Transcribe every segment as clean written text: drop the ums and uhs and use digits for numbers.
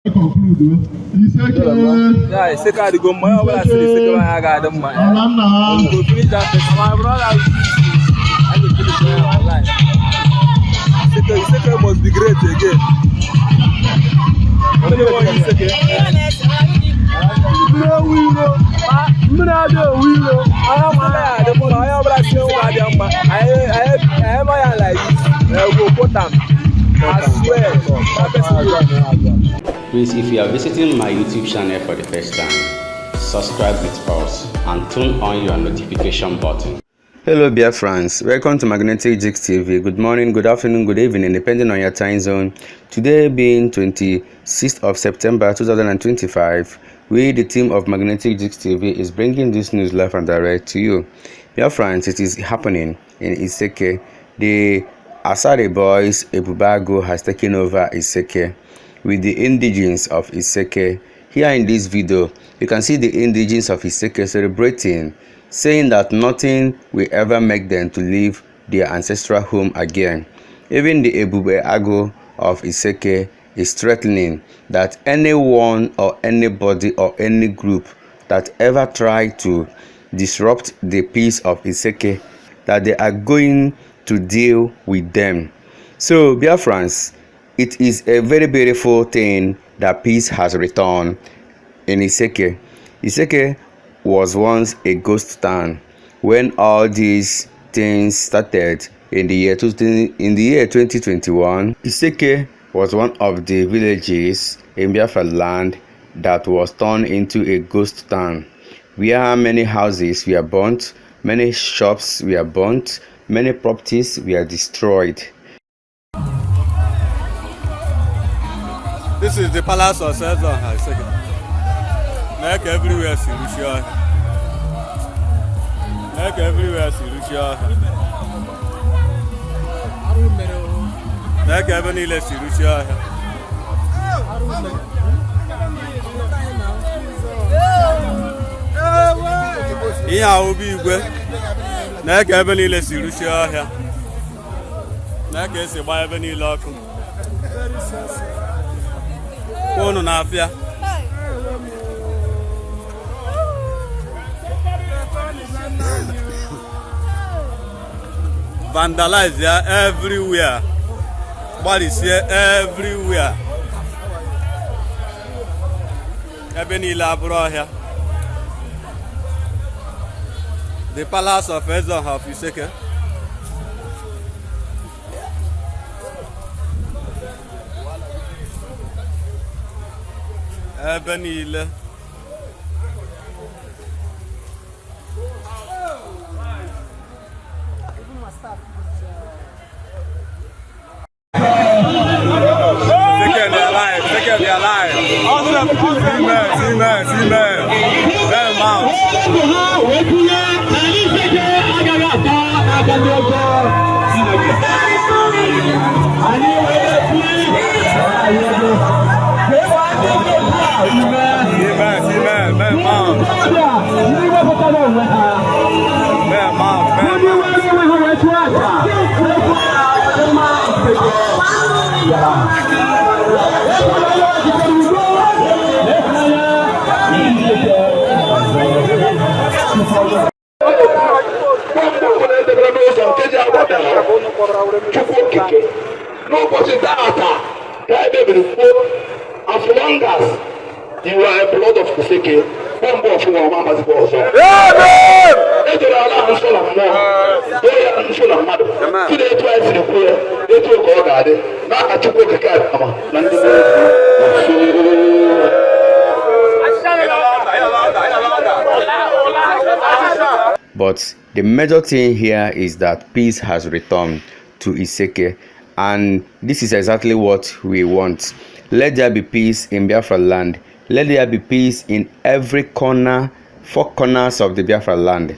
Yeah, Isseke the go my over Isseke I got them my. Go finish that my brother. I go finish my life. Isseke must be great again. Isseke. No we know. I swear. Please, if you are visiting my YouTube channel for the first time, subscribe with us and turn on your notification button. Hello Biafrans, welcome to Magnetic Jigs TV. Good morning, good afternoon, good evening, depending on your time zone. Today being 26th of September 2025, we, the team of Magnetic Jigs TV, is bringing this news live and direct to you. Biafrans, it is happening in Isseke. The Asare boys, Ebubeagu, has taken over Isseke with the indigenes of Isseke. Here in this video, you can see the indigenes of Isseke celebrating, saying that nothing will ever make them to leave their ancestral home again. Even the Ebubeagu of Isseke is threatening that anyone or anybody or any group that ever try to disrupt the peace of Isseke, that they are going to deal with them. So Biafrans, it is a very beautiful thing that peace has returned in Isseke. Isseke was once a ghost town when all these things started in the year 2021. Isseke was one of the villages in Biafra land that was turned into a ghost town, where many houses were burnt, many shops were burnt, many properties were destroyed. This is the palace of Isseke. Like everywhere, Sirusha. Like everywhere, Sirusha. Like everywhere, Sirusha. Now-Ugo. Like everywhere, Sirusha. Like everywhere, Kono Nafia. Vandalize here everywhere. What is here everywhere? Ebeni Labro here. The palace of Isseke. Ebenile. Take their life. See man. Very mouth. As long as you are a blood of Isseke, but the major thing here is that peace has returned to Isseke, and this is exactly what we want. Let there be peace in Biafra land. Let there be peace in every corner, 4 corners of the Biafra land.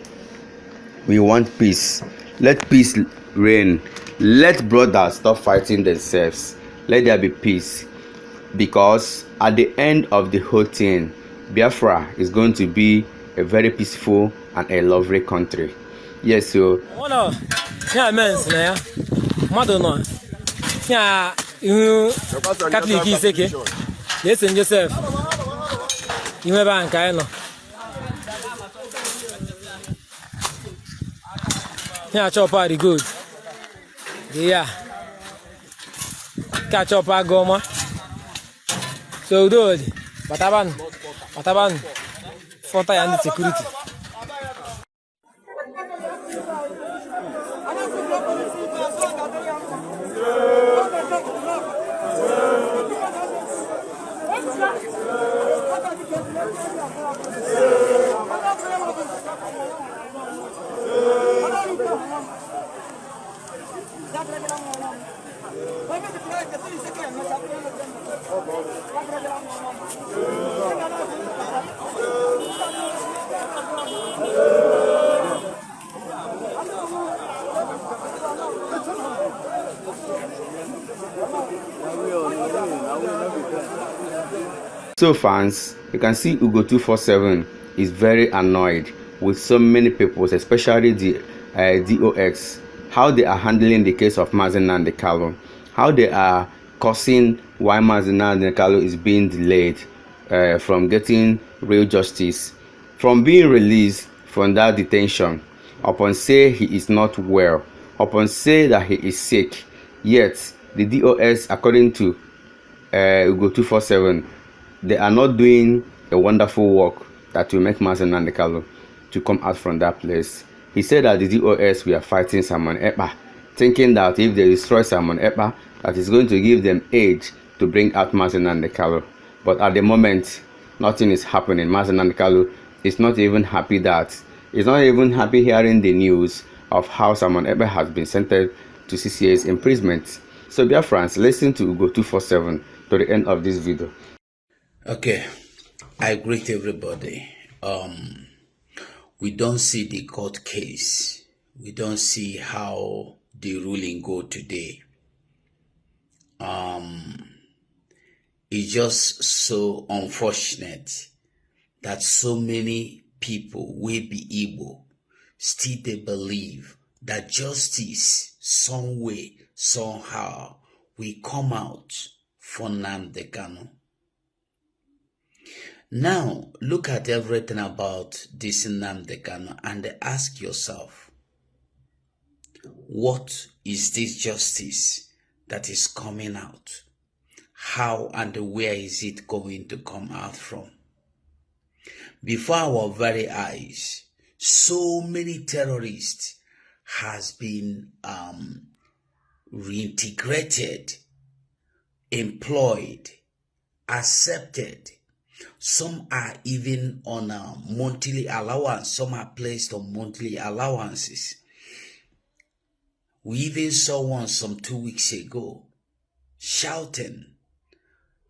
We want peace. Let peace reign. Let brothers stop fighting themselves. Let there be peace. Because at the end of the whole thing, Biafra is going to be a very peaceful and a lovely country. Yes, so. Listen, Joseph. You have a kind of. Yeah, chop party good. Yeah. Catch up a goma. So dude, Bataban. Fonta and security. So fans, you can see Ugo 247 is very annoyed with so many people, especially the DOX, how they are handling the case of Nnamdi Kanu, how they are causing why Nnamdi Kanu is being delayed from getting real justice, from being released from that detention, upon say he is not well, upon say that he is sick. Yet the DOS, according to Ugo 247, they are not doing a wonderful work that will make Nnamdi Kanu to come out from that place. He said that the DOS were fighting Simon Ekpa, thinking that if they destroy Simon Ekpa, that is going to give them age to bring out Nnamdi Kanu. But at the moment, nothing is happening. Nnamdi Kanu is not even happy hearing the news of how Simon Ekpa has been sentenced to 6 years imprisonment. So Biafrans, listen to Ugo 247 to the end of this video. Okay, I greet everybody. We don't see the court case. We don't see how the ruling go today. It's just so unfortunate that so many people will be able still they believe that justice some way, somehow will come out for Nnamdi Kanu. Now, look at everything about this Nnamdi Kanu and ask yourself, what is this justice that is coming out? How and where is it going to come out from? Before our very eyes, so many terrorists has been reintegrated, employed, accepted. Some are even on a monthly allowance. Some are placed on monthly allowances. We even saw one some 2 weeks ago shouting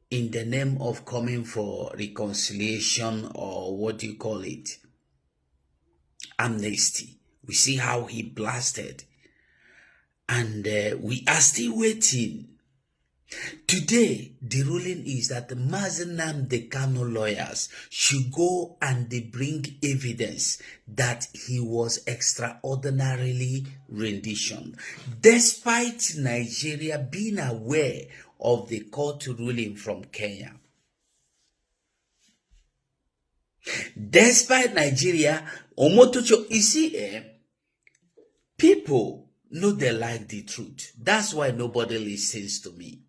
in the name of coming for reconciliation, or what do you call it? Amnesty. We see how he blasted. And we are still waiting. Today, the ruling is that the Nnamdi Kanu lawyers should go and they bring evidence that he was extraordinarily renditioned, despite Nigeria being aware of the court ruling from Kenya. Despite Nigeria, Omotocho, you see, people know they like the truth. That's why nobody listens to me.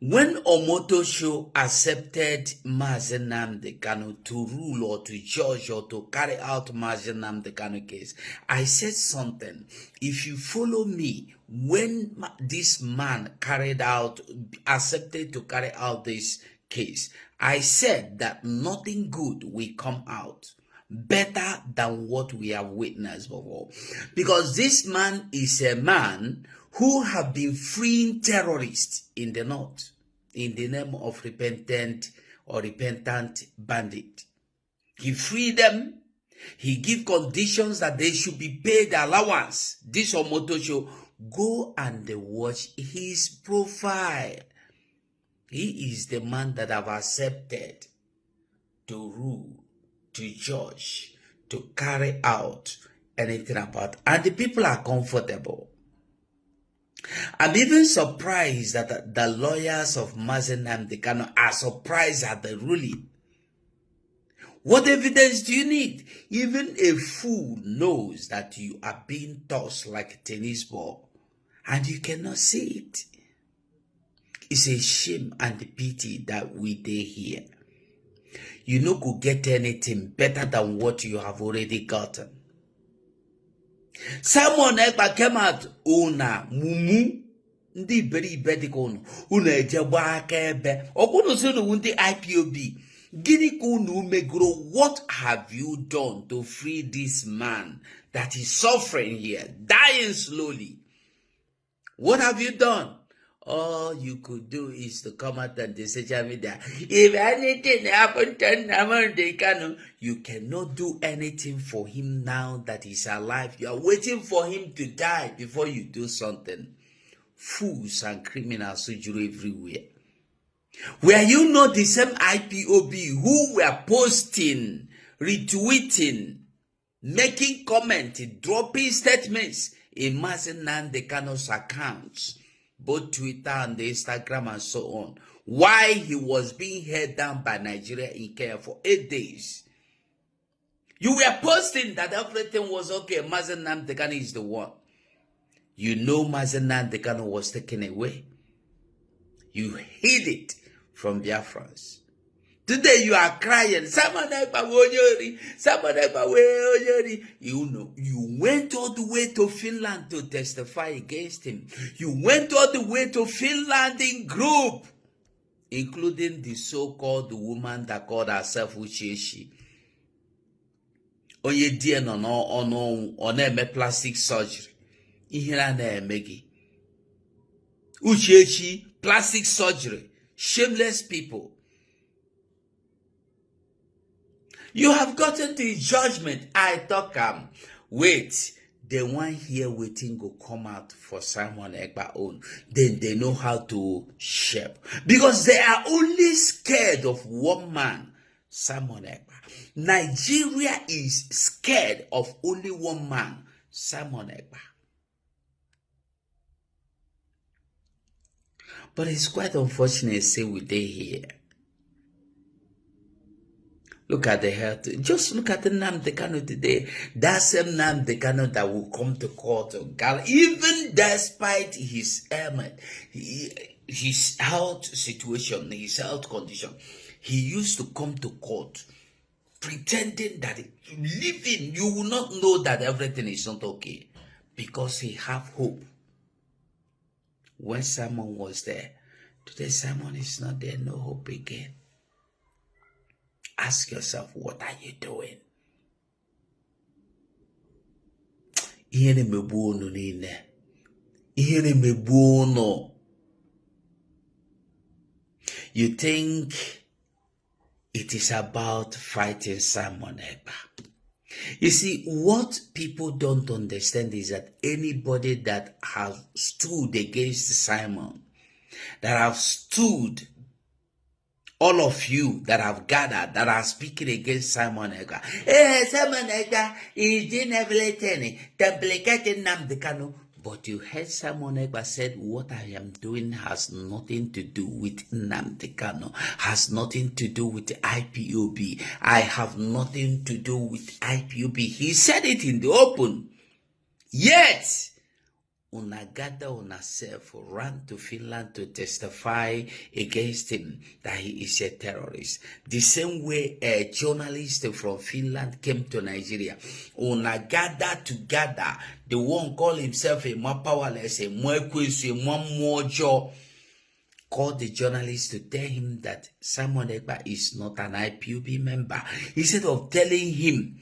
When Omotosho accepted Nnamdi Kanu to rule or to judge or to carry out Nnamdi Kanu case, I said something. If you follow me, when this man accepted to carry out this case, I said that nothing good will come out better than what we have witnessed before. Because this man is a man who have been freeing terrorists in the north in the name of repentant bandit. He freed them. He give conditions that they should be paid allowance. This Omotosho, go and watch his profile. He is the man that have accepted to rule, to judge, to carry out anything about. And the people are comfortable. I'm even surprised that the lawyers of Nnamdi Kanu are surprised at the ruling. What evidence do you need? Even a fool knows that you are being tossed like a tennis ball and you cannot see it. It's a shame and pity that we dey here. You no could get anything better than what you have already gotten. Someone Ekpa came out, una mumu, ndi beri bedikono, una ejeba akebe, okuno sunu wundi IPOB. Gini kunu megro, what have you done to free this man that is suffering here, dying slowly? What have you done? All you could do is to come out and the social media. If anything happened to Nnamdi Kanu, you cannot do anything for him now that he's alive. You are waiting for him to die before you do something. Fools and criminals everywhere. Were you not the same IPOB who were posting, retweeting, making comments, dropping statements in Nnamdi Kanu's accounts, both Twitter and Instagram and so on, why he was being held down by Nigeria in Kenya for 8 days? You were posting that everything was okay. Nnamdi Kanu is the one. You know Nnamdi Kanu was taken away. You hid it from Biafrans. Today you are crying. You know, you went all the way to Finland to testify against him. You went all the way to Finland in group, including the so-called woman that called herself Isseke. Onye die no eme plastic surgery. Ihira na emegi. Isseke plastic surgery. Shameless people. You have gotten the judgment. I talk wait, the one here waiting go come out for Simon Ekpa own. Then they know how to shape. Because they are only scared of one man, Simon Ekpa. Nigeria is scared of only one man, Simon Ekpa. But it's quite unfortunate, say we dey here. Look at the health. Just look at the Nnamdi Kanu today. That same Nnamdi Kanu that will come to court. Even despite his ailment, his health situation, his health condition, he used to come to court pretending that living, you will not know that everything is not okay because he have hope. When Simon was there, today Simon is not there, no hope again. Ask yourself, what are you doing? You think it is about fighting Simon Ekpa. You see, what people don't understand is that anybody that has stood against Simon, that have stood, all of you that have gathered, that are speaking against Simon Ekpa. Simon Ekpa is doing everything, duplicating Nnamdi Kanu. But you heard Simon Ekpa said, what I am doing has nothing to do with Nnamdi Kanu, has nothing to do with IPOB. I have nothing to do with IPOB. He said it in the open. Yet, Unagada Unaself ran to Finland to testify against him that he is a terrorist. The same way a journalist from Finland came to Nigeria. Unagada together, the one called himself a more powerless, a more quiz, a more jaw, called the journalist to tell him that Simon Ekpa is not an IPOB member. Instead of telling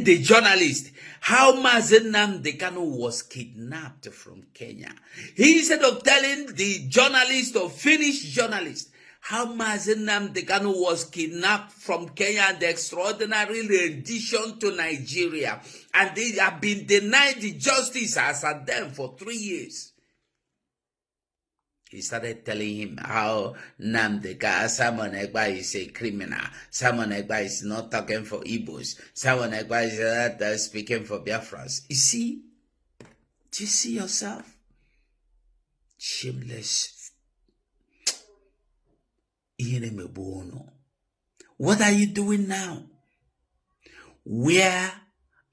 the journalist how Nnamdi Kanu was kidnapped from Kenya. Instead of telling the journalist or Finnish journalist how Nnamdi Kanu was kidnapped from Kenya and the extraordinary rendition to Nigeria, and they have been denied the justice as at them for 3 years. He started telling him how Simon Ekpa is a criminal. Simon Ekpa is not talking for Igbos. Simon Ekpa is not speaking for Biafrans. You see? Do you see yourself? Shameless. What are you doing now? Where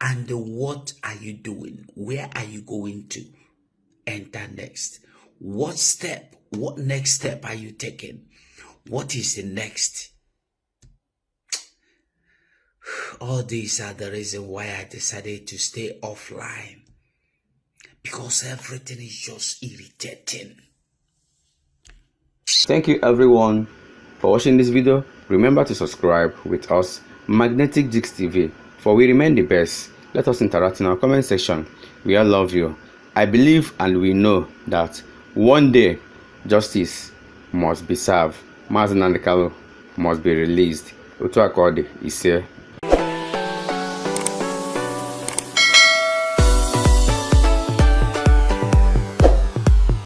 and what are you doing? Where are you going to enter next? What next step are you taking? What is the next? All these are the reason why I decided to stay offline. Because everything is just irritating. Thank you everyone for watching this video. Remember to subscribe with us, Magnetic Jigs TV, for we remain the best. Let us interact in our comment section. We all love you. I believe and we know that one day justice must be served. Nnamdi Kanu must be released. Otu akodi ise.